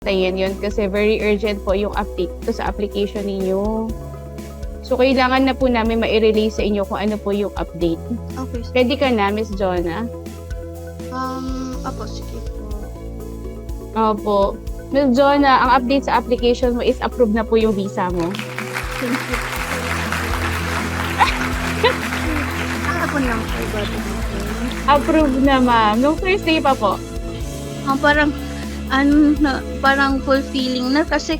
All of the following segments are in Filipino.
Tayin yun kasi very urgent po yung update to sa application ninyo. So, kailangan na po namin ma-release sa inyo kung ano po yung update. Okay. Ready ka na, Miss Jonah? Apo, sige po. Opo. Miss Jonah, ang update sa application mo is approved na po yung visa mo. Thank you. Kahapon lang po ba? Approved na, ma'am. Nung first day pa po. Parang, parang fulfilling na kasi,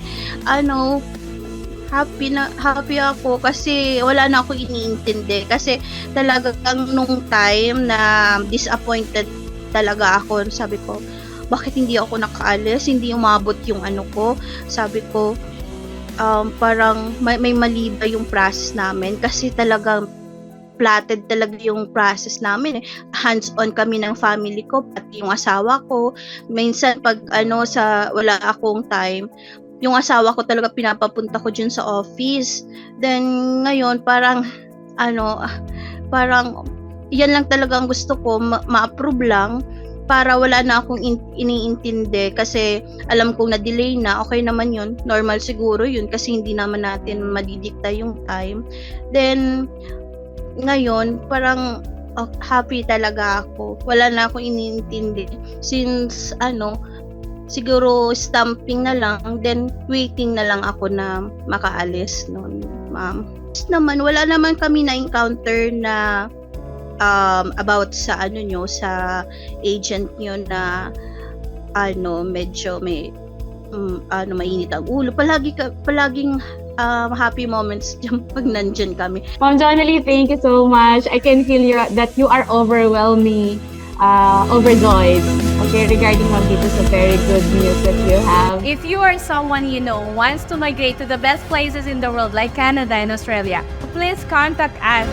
happy ako kasi wala na ako iniintindi. Kasi talagang nung time na disappointed talaga ako, sabi ko, bakit hindi ako nakaalis? Hindi umabot yung ano ko. Sabi ko, parang may mali ba yung process namin? Kasi talagang platted talaga yung process namin. Hands-on kami ng family ko, pati yung asawa ko. Minsan pag wala akong time, yung asawa ko talaga pinapapunta ko dyan sa office. Then ngayon parang yan lang talaga ang gusto ko, ma-approve lang para wala na akong iniintindi kasi alam kong na-delay na, okay naman yun, normal siguro yun kasi hindi naman natin madidikta yung time. Then ngayon parang happy talaga ako, wala na akong iniintindi since siguro stamping na lang, then waiting na lang ako na makaalis noon, ma'am. Naman wala naman kami na encounter na about sa sa agent nyo na medyo may mainit ang ulo. Palaging happy moments dyan pag nandyan kami. Ma'am Jonalie, thank you so much. I can feel that you are overwhelming, overjoyed. Okay, regarding ma'am dito sa very good news that you have. If you are someone you know wants to migrate to the best places in the world like Canada and Australia, please contact us.